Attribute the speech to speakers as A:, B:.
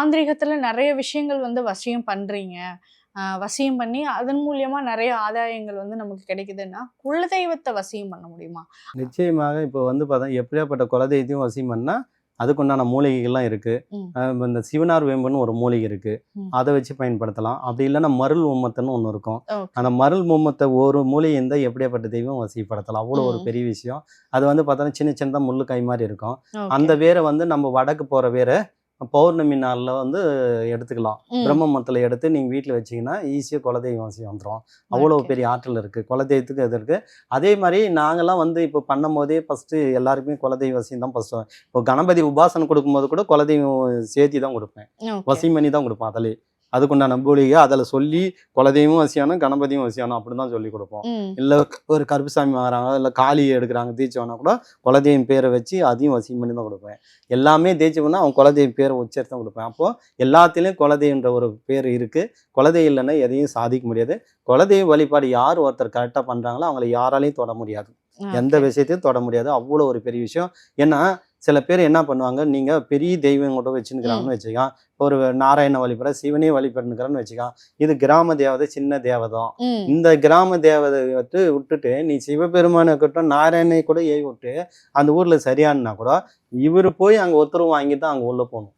A: மாந்திரீகத்துல நெறைய விஷயங்கள் வந்து வசியம் பண்றீங்க. வசியம் பண்ணி அதன் மூலியமா நெறைய ஆதாயங்கள் வந்து நமக்கு கிடைக்குதுன்னா, குலதெய்வத்த வசியம் பண்ண முடியுமா?
B: நிச்சயமாக இப்போ வந்து பார்த்தா எப்படியாப்பட்ட குலதெய்வத்தையும் வசியம் பண்ணா, அதுக்குண்டான மூலிகைகள்லாம் இருக்கு.
A: ம்.
B: இந்த சிவனார் வேம்புன்னு ஒரு மூலிகை இருக்கு.
A: ம்.
B: அத வச்சு பயன்படுத்தலாம். அப்படி இல்லன்னா மருள் உம்மத்துன்னு ஒண்ணு இருக்கும்.
A: ஓகே.
B: அந்த மருள் மும்மத்த ஒரு மூலிகை இருந்தா எப்படியாப்பட்ட தெய்வம் வசியப்படுத்தலாம். அவ்வளோ ஒரு
A: ம்.
B: பெரிய விஷயம். அது வந்து பார்த்தோன்னா சின்ன சின்னதா முள்ளு கை மாரி இருக்கும்.
A: ஓகே.
B: அந்த வேர வந்து நம்ம வடக்கு போற வேர பௌர்ணமி நாள்ல வந்து எடுத்துக்கலாம்.
A: ம்.
B: பிரம்ம முகூர்த்தத்துல எடுத்து நீங்க வீட்ல வச்சீங்கன்னா, ஈஸியா குலதெய்வம் வசியம் வந்துரும். அவ்வளோ
A: ஓகே.
B: பெரிய ஆற்றல் இருக்கு. குலதெய்வத்துக்கு இது இருக்கு. அதே மாரி நாங்கலாம் வந்து இப்போ பண்ணும்போதே ஃபர்ஸ்ட்டு எல்லாருக்குமே குலதெய்வ வசியம் தான் ஃபர்ஸ்ட்டு. இப்போ கணபதி உபாசனை குடுக்கும்போது கூட குலதெய்வம் சேர்த்தி தான் குடுப்பேன்.
A: ஓகே.
B: வசியம் பண்ணி தான் குடுப்பேன் அதிலயே. அதுக்குண்டான மூலிகை அதில சொல்லி குலதெய்வமும் வசியானம், கணபதியும் வசியானம் அப்படின்னு தான் சொல்லிக் குடுப்போம்.
A: ம்.
B: இல்ல ஒரு கருப்புசாமி வாங்குறாங்க, இல்ல காளி எடுக்குறாங்க தீட்சைன்னா கூட குலதெய்வம் பேர வச்சு அதையும் வசியம் பண்ணி தான் குடுப்பேன். எல்லாமே தீட்சைன்னா அவங்க குலதெய்வம் பேர உச்சரித்து தான் குடுப்பேன். அப்போ எல்லாத்துலயும் குலதெய்வம்ன்ற ஒரு பேர் இருக்கு. குலதெய்வம் இல்லன்னா எதையும் சாதிக்க முடியாது. குலதெய்வ வழிபாடு யார் ஒருத்தர் கரெக்ட்டா பண்றாங்களோ, அவங்கள யாராலயும் தொட முடியாது. எந்த
A: ஓகே.
B: விஷயத்தையும் தொட முடியாது. அவ்வளோ ஒரு பெரிய விஷயம். ஏன்னா, சில பேர் என்ன பண்ணுவாங்க, நீங்க பெரிய தெய்வம் கூட
A: ம்.
B: வச்சுன்னுக்கிறாங்கன்னு வச்சுக்க, ஒரு நாராயண வழிபட, சிவனே வழிபடுனுக்கிறன்னு வச்சுக்க, இது கிராம தேவதை, சின்ன தேவதம்.
A: ம்.
B: இந்த கிராம தேவதைய விட்டுட்டு, நீ சிவபெருமான இருக்கட்டும், நாராயணனை கூட ஏவி விட்டு, அந்த ஊர்ல சரியானா கூட, இவரு போய் அங்க உத்தரவு வாங்கி தான் அங்க உள்ள போணும்.